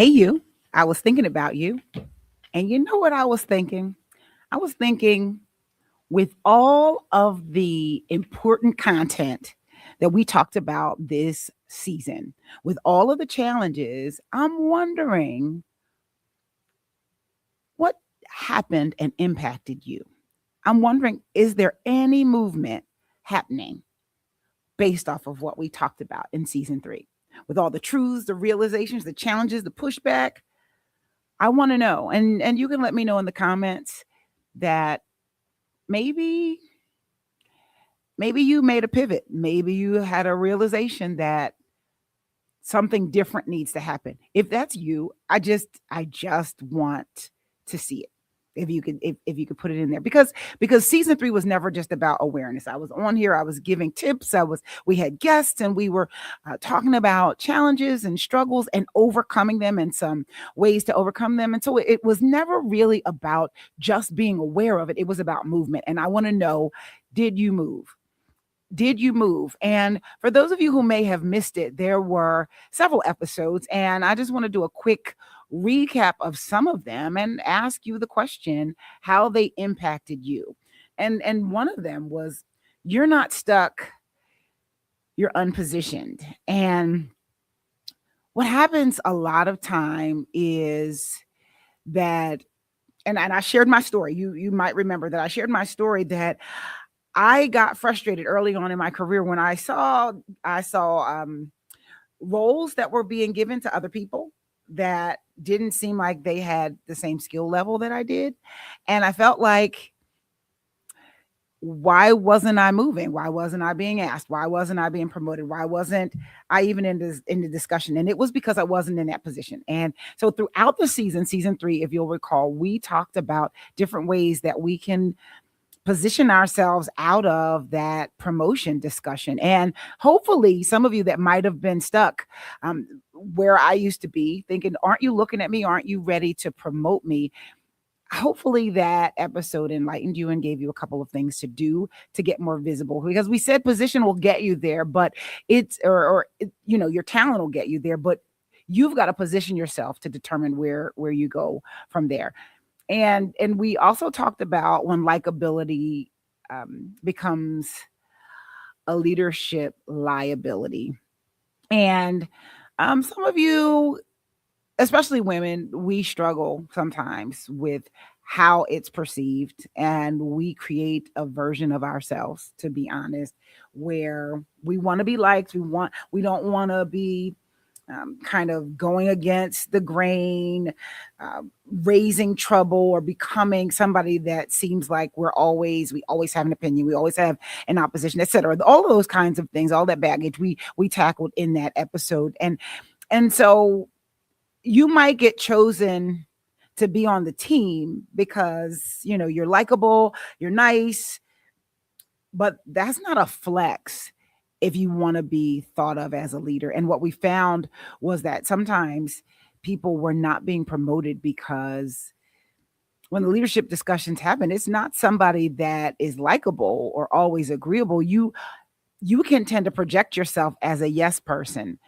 Hey, you. I was thinking about you. And you know what I was thinking? I was thinking with all of the important content that we talked about this season, with all of the challenges, I'm wondering what happened and impacted you. I'm wondering, is there any movement happening based off of what we talked about in season three? With all the truths, the realizations, the challenges, the pushback, I want to know. And you can let me know in the comments that maybe you made a pivot. Maybe you had a realization that something different needs to happen. If that's you, I just want to see it. If you could put it in there, because season three was never just about awareness. I was on here, I was giving tips, we had guests, and we were talking about challenges and struggles and overcoming them, and some ways to overcome them. And so it was never really about just being aware of it. It was about movement. And I want to know, did you move? Did you move? And for those of you who may have missed it, there were several episodes, and I just want to do a quick recap of some of them and ask you the question how they impacted you. And one of them was, you're not stuck, you're unpositioned. And what happens a lot of time is that, and I shared my story. You might remember that I shared my story that I got frustrated early on in my career when I saw roles that were being given to other people that didn't seem like they had the same skill level that I did, and I felt like, why wasn't I moving? Why wasn't I being asked? Why wasn't I being promoted? Why wasn't I even in the discussion? And it was because I wasn't in that position. And so throughout the season three, if you'll recall, we talked about different ways that we can position ourselves out of that promotion discussion. And hopefully some of you that might have been stuck where I used to be, thinking, aren't you looking at me? Aren't you ready to promote me? Hopefully that episode enlightened you and gave you a couple of things to do to get more visible, because we said position will get you there, but your talent will get you there, but you've got to position yourself to determine where you go from there. And we also talked about when likability becomes a leadership liability. And some of you, especially women, we struggle sometimes with how it's perceived, and we create a version of ourselves, to be honest, where we want to be liked. We don't want to be kind of going against the grain, raising trouble, or becoming somebody that seems like we always have an opinion, we always have an opposition, etc. All of those kinds of things, all that baggage we tackled in that episode. And so you might get chosen to be on the team because you're likable, you're nice, but that's not a flex if you want to be thought of as a leader. And what we found was that sometimes people were not being promoted because when the leadership discussions happen, it's not somebody that is likable or always agreeable. You can tend to project yourself as a yes person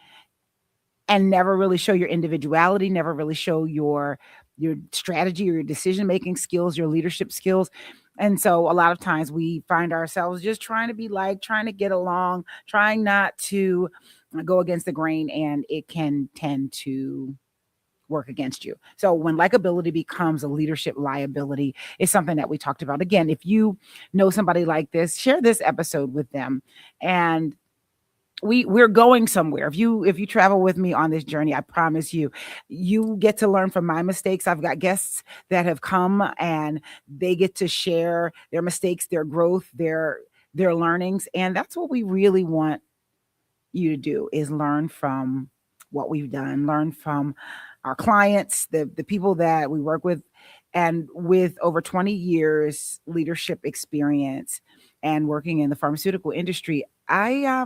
and never really show your individuality, never really show your strategy or your decision making skills, your leadership skills. And so a lot of times we find ourselves just trying to be liked, trying to get along, trying not to go against the grain, and it can tend to work against you. So when likability becomes a leadership liability, is something that we talked about. Again, if you know somebody like this, share this episode with them. And we're going somewhere. If you travel with me on this journey, I promise you get to learn from my mistakes. I've got guests that have come and they get to share their mistakes, their growth, their learnings. And that's what we really want you to do, is learn from what we've done, learn from our clients, the people that we work with. And with over 20 years leadership experience and working in the pharmaceutical industry, I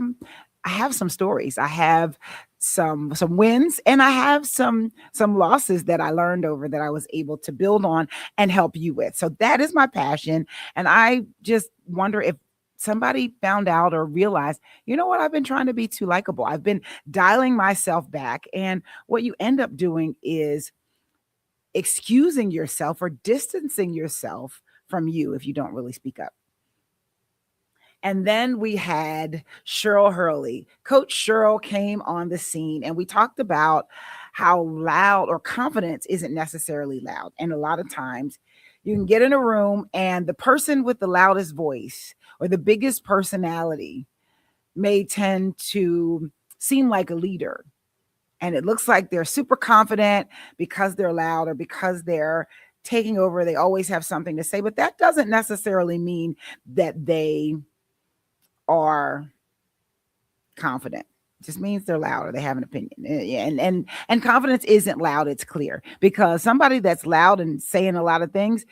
have some stories. I have some wins, and I have some losses that I learned over that I was able to build on and help you with. So that is my passion. And I just wonder if somebody found out or realized, you know what, I've been trying to be too likable. I've been dialing myself back. And what you end up doing is excusing yourself or distancing yourself from you if you don't really speak up. And then we had Cheryl Hurley. Coach Cheryl came on the scene and we talked about how loud or confidence isn't necessarily loud. And a lot of times you can get in a room and the person with the loudest voice or the biggest personality may tend to seem like a leader. And it looks like they're super confident because they're loud or because they're taking over. They always have something to say, but that doesn't necessarily mean that they are confident. It just means they're loud or they have an opinion. And confidence isn't loud, it's clear. Because somebody that's loud and saying a lot of things,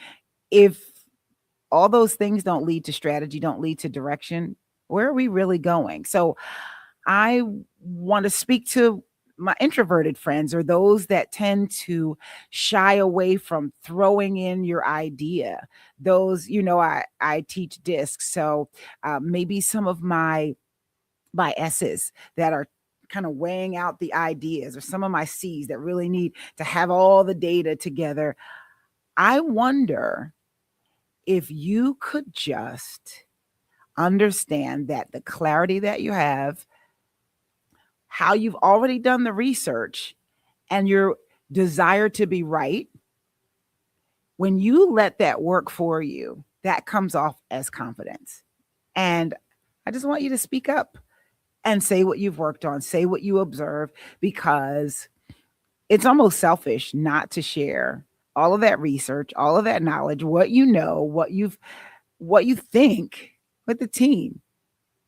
if all those things don't lead to strategy, don't lead to direction, where are we really going? So I want to speak to my introverted friends or those that tend to shy away from throwing in your idea. Those, I teach discs. So maybe some of my S's that are kind of weighing out the ideas, or some of my C's that really need to have all the data together. I wonder if you could just understand that the clarity that you have, how you've already done the research, and your desire to be right, when you let that work for you, that comes off as confidence. And I just want you to speak up and say what you've worked on, say what you observe, because it's almost selfish not to share all of that research, all of that knowledge, what you know, what you think with the team.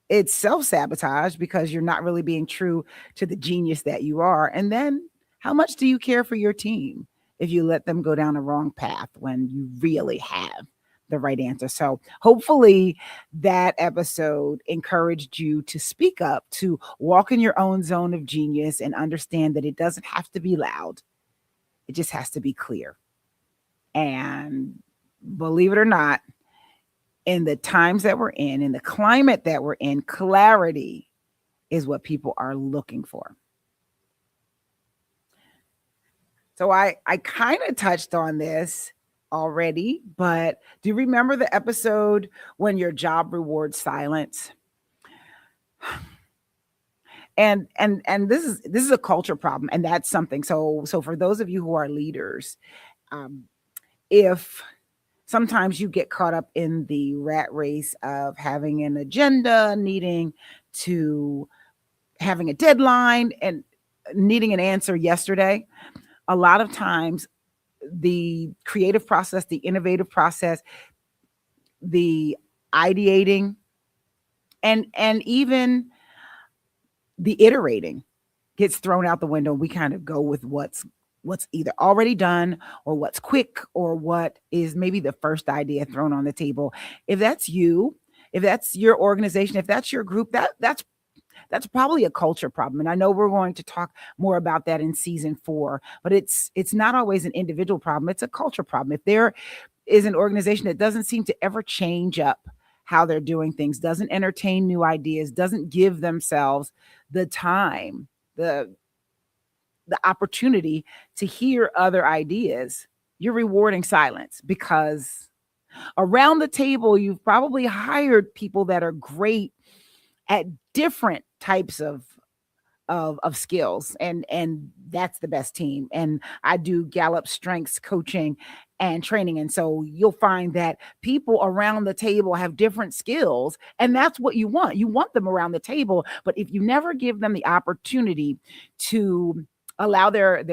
It's self-sabotage because you're not really being true to the genius that you are. And then how much do you care for your team if you let them go down a wrong path when you really have the right answer? So hopefully that episode encouraged you to speak up, to walk in your own zone of genius and understand that it doesn't have to be loud. It just has to be clear. And believe it or not, in the times that we're in the climate that we're in, clarity is what people are looking for. So I kind of touched on this already, but do you remember the episode when your job rewards silence? And this is a culture problem, and that's something. So for those of you who are leaders, if sometimes you get caught up in the rat race of having an agenda, needing to having a deadline and needing an answer yesterday, a lot of times the creative process, the innovative process, the ideating, and even the iterating gets thrown out the window. We kind of go with what's either already done or what's quick or what is maybe the first idea thrown on the table. If that's you, if that's your organization, if that's your group, that's probably a culture problem. And I know we're going to talk more about that in season 4, but it's not always an individual problem. It's a culture problem. If there is an organization that doesn't seem to ever change up how they're doing things, doesn't entertain new ideas, doesn't give themselves the time, the opportunity to hear other ideas, you're rewarding silence, because around the table, you've probably hired people that are great at different types of skills, and that's the best team. And I do Gallup strengths coaching and training, and so you'll find that people around the table have different skills, and that's what you want them around the table. But if you never give them the opportunity to allow their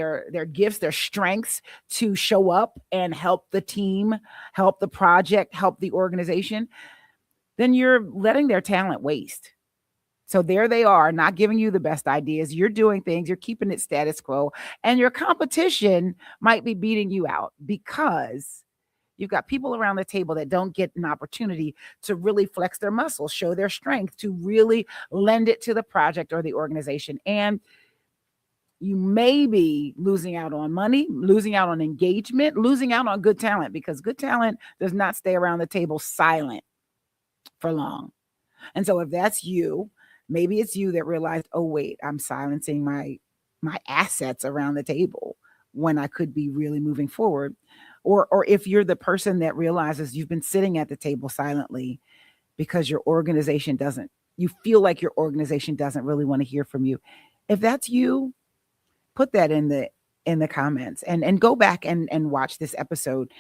gifts, their strengths to show up and help the team, help the project, help the organization, then you're letting their talent waste. So there they are, not giving you the best ideas. You're doing things, you're keeping it status quo, and your competition might be beating you out because you've got people around the table that don't get an opportunity to really flex their muscles, show their strength, to really lend it to the project or the organization. And you may be losing out on money, losing out on engagement, losing out on good talent, because good talent does not stay around the table silent for long. And so if that's you, maybe it's you that realized, oh wait, I'm silencing my assets around the table when I could be really moving forward. Or if you're the person that realizes you've been sitting at the table silently because your organization doesn't, you feel like your organization doesn't really want to hear from you. If that's you, put that in the comments and go back and watch this episode.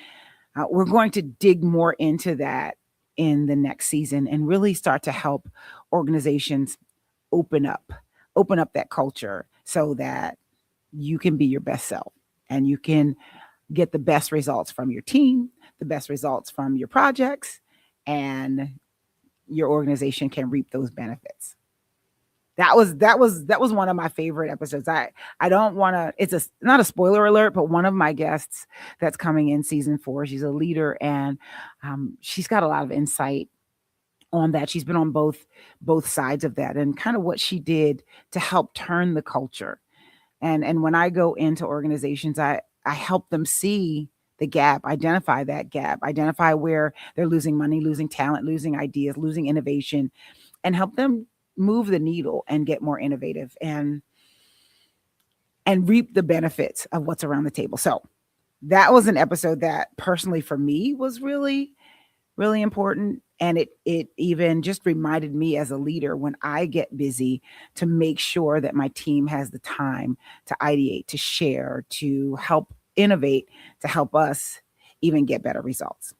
We're going to dig more into that in the next season and really start to help organizations open up open up that culture so that you can be your best self and you can get the best results from your team, the best results from your projects, and your organization can reap those benefits. That was one of my favorite episodes. I don't want to, it's a not a spoiler alert, but one of my guests that's coming in season 4, she's a leader, and she's got a lot of insight on that. She's been on both sides of that and kind of what she did to help turn the culture. And when I go into organizations, I help them see the gap, identify that gap, identify where they're losing money, losing talent, losing ideas, losing innovation, and help them move the needle and get more innovative and reap the benefits of what's around the table. So that was an episode that personally for me was really, really important. And it even just reminded me as a leader when I get busy to make sure that my team has the time to ideate, to share, to help innovate, to help us even get better results.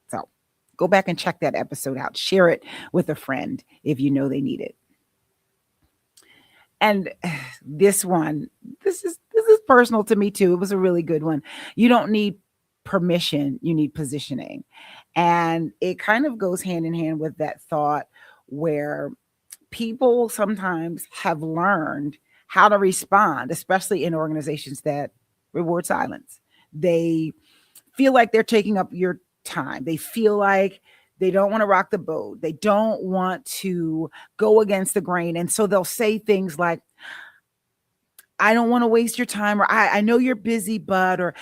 So go back and check that episode out. Share it with a friend if you know they need it. And this one, this is personal to me too. It was a really good one. You don't need permission, you need positioning. And it kind of goes hand in hand with that thought where people sometimes have learned how to respond, especially in organizations that reward silence. They feel like they're taking up your time. They feel like they don't want to rock the boat. They don't want to go against the grain. And so they'll say things like, I don't want to waste your time, or I know you're busy, bud, or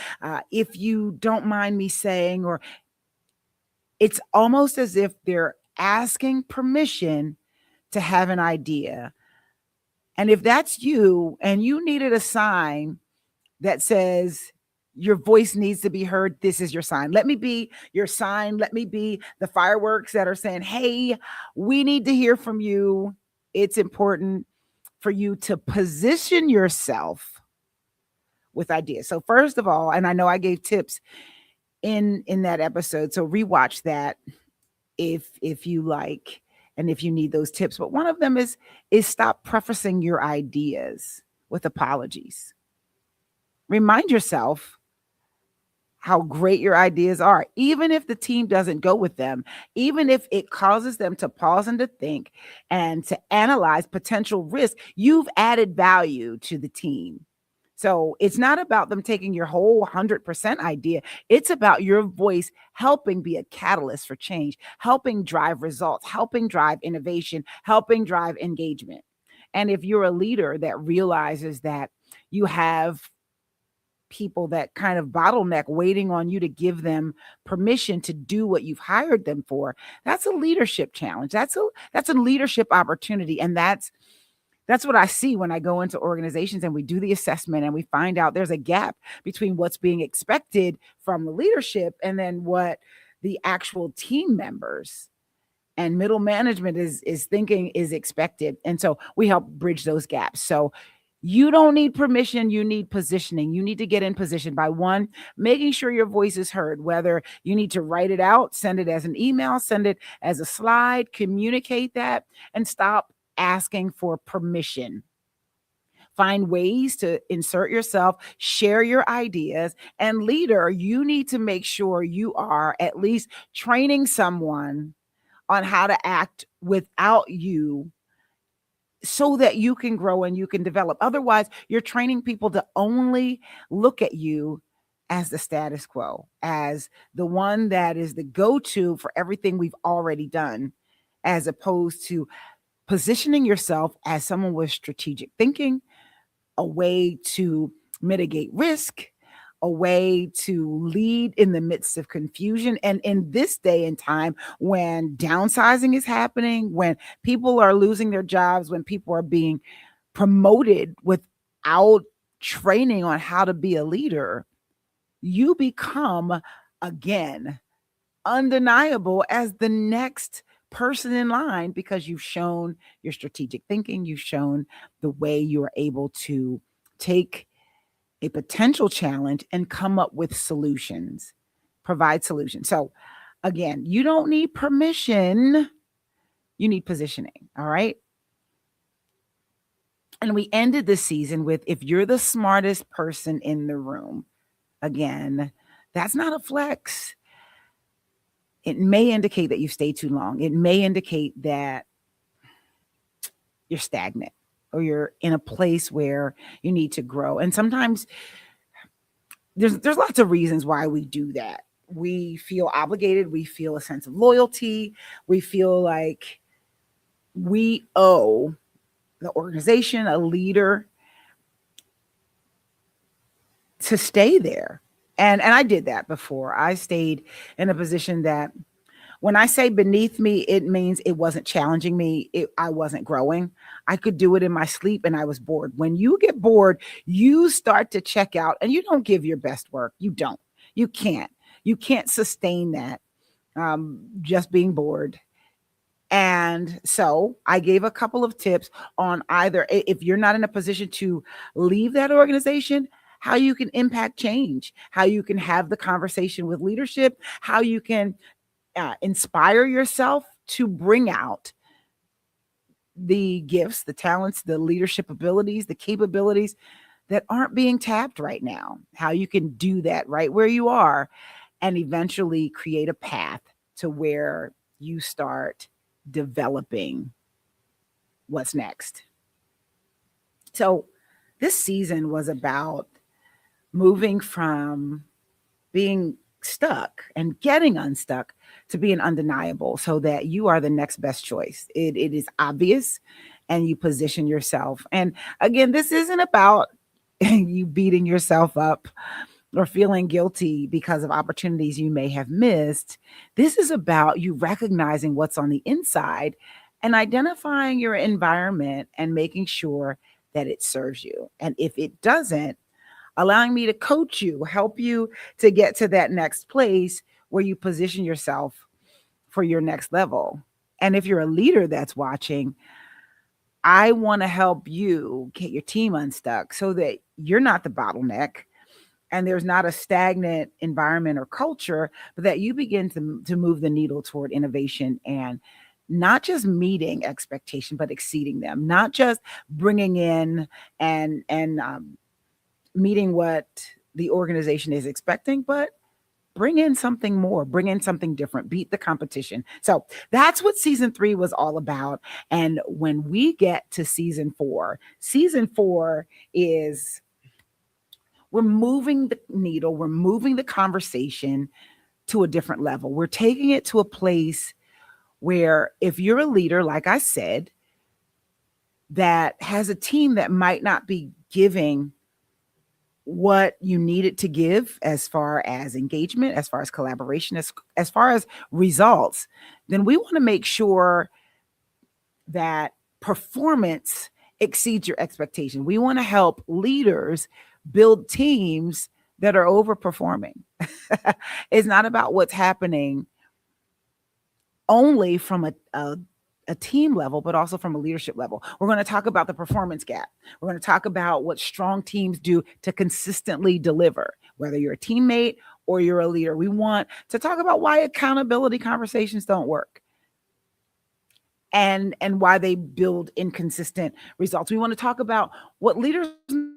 if you don't mind me saying, or it's almost as if they're asking permission to have an idea. And if that's you and you needed a sign that says your voice needs to be heard, this is your sign. Let me be your sign. Let me be the fireworks that are saying, hey, we need to hear from you. It's important for you to position yourself with ideas. So first of all, and I know I gave tips in that episode, so rewatch that if you like and if you need those tips. But one of them is stop prefacing your ideas with apologies. Remind yourself how great your ideas are, even if the team doesn't go with them, even if it causes them to pause and to think and to analyze potential risk. You've added value to the team. So it's not about them taking your whole 100% idea. It's about your voice helping be a catalyst for change, helping drive results, helping drive innovation, helping drive engagement. And if you're a leader that realizes that you have people that kind of bottleneck waiting on you to give them permission to do what you've hired them for, that's a leadership challenge. That's a leadership opportunity. And that's what I see when I go into organizations and we do the assessment and we find out there's a gap between what's being expected from the leadership and then what the actual team members and middle management is thinking is expected. And so we help bridge those gaps. So you don't need permission, you need positioning. You need to get in position by one, making sure your voice is heard, whether you need to write it out, send it as an email, send it as a slide, communicate that, and stop asking for permission. Find ways to insert yourself, share your ideas, and leader, you need to make sure you are at least training someone on how to act without you so that you can grow and you can develop. Otherwise, you're training people to only look at you as the status quo, as the one that is the go-to for everything we've already done, as opposed to positioning yourself as someone with strategic thinking, a way to mitigate risk, a way to lead in the midst of confusion. And in this day and time, when downsizing is happening, when people are losing their jobs, when people are being promoted without training on how to be a leader, you become, again, undeniable as the next person in line because you've shown your strategic thinking, you've shown the way you are able to take a potential challenge and come up with solutions, provide solutions. So, again, you don't need permission, you need positioning. All right. And we ended this season with, if you're the smartest person in the room, again, that's not a flex. It may indicate that you stay too long. It may indicate that you're stagnant or you're in a place where you need to grow. And sometimes there's lots of reasons why we do that. We feel obligated, we feel a sense of loyalty, we feel like we owe the organization, a leader, to stay there. And I did that before. I stayed in a position that, when I say beneath me, it means it wasn't challenging me. I wasn't growing. I could do it in my sleep and I was bored. When you get bored, you start to check out and you don't give your best work. You don't. You can't. You can't sustain that, just being bored. And so I gave a couple of tips on either, if you're not in a position to leave that organization, how you can impact change, how you can have the conversation with leadership, how you can inspire yourself to bring out the gifts, the talents, the leadership abilities, the capabilities that aren't being tapped right now, how you can do that right where you are and eventually create a path to where you start developing what's next. So this season was about moving from being stuck and getting unstuck to being undeniable so that you are the next best choice. It is obvious and you position yourself. And again, this isn't about you beating yourself up or feeling guilty because of opportunities you may have missed. This is about you recognizing what's on the inside and identifying your environment and making sure that it serves you. And if it doesn't, allowing me to coach you, help you to get to that next place where you position yourself for your next level. And if you're a leader that's watching, I want to help you get your team unstuck so that you're not the bottleneck and there's not a stagnant environment or culture, but that you begin to move the needle toward innovation and not just meeting expectation, but exceeding them, not just bringing in and meeting what the organization is expecting, but bring in something more, bring in something different, beat the competition. So that's what season 3 was all about. And when we get to season 4 is, we're moving the needle, we're moving the conversation to a different level. We're taking it to a place where, if you're a leader, like I said, that has a team that might not be giving what you need it to give as far as engagement, as far as collaboration, as far as results, then we want to make sure that performance exceeds your expectation. We want to help leaders build teams that are overperforming. It's not about what's happening only from a team level, but also from a leadership level. We're going to talk about the performance gap. We're going to talk about what strong teams do to consistently deliver, whether you're a teammate or you're a leader. We want to talk about why accountability conversations don't work and why they build inconsistent results. We want to talk about what leaders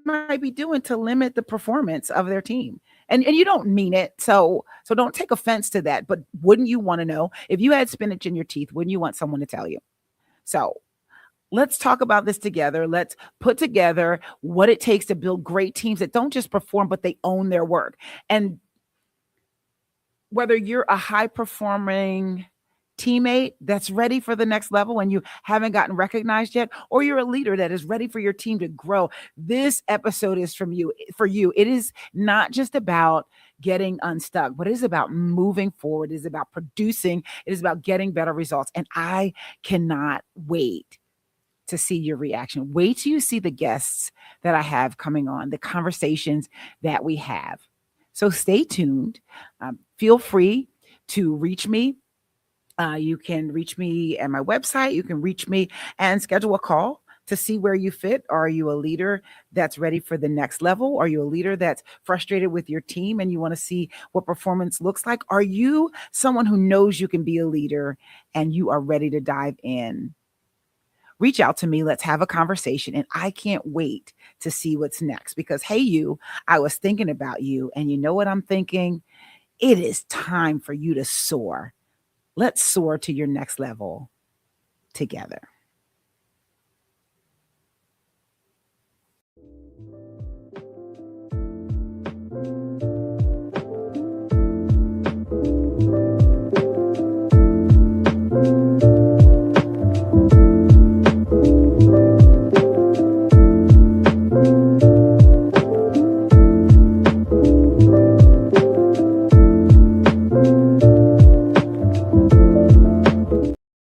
might be doing to limit the performance of their team. And you don't mean it, so don't take offense to that. But wouldn't you want to know? If you had spinach in your teeth, wouldn't you want someone to tell you? So let's talk about this together. Let's put together what it takes to build great teams that don't just perform, but they own their work. And whether you're a high performing teammate that's ready for the next level and you haven't gotten recognized yet, or you're a leader that is ready for your team to grow, this episode is from you for you. It is not just about getting unstuck, but it is about moving forward. It is about producing. It is about getting better results. And I cannot wait to see your reaction. Wait till you see the guests that I have coming on, the conversations that we have. So stay tuned. Feel free to reach me. You can reach me at my website. You can reach me and schedule a call to see where you fit. Are you a leader that's ready for the next level? Are you a leader that's frustrated with your team and you want to see what performance looks like? Are you someone who knows you can be a leader and you are ready to dive in? Reach out to me. Let's have a conversation. And I can't wait to see what's next because, hey, I was thinking about you. And you know what I'm thinking? It is time for you to soar. Let's soar to your next level together.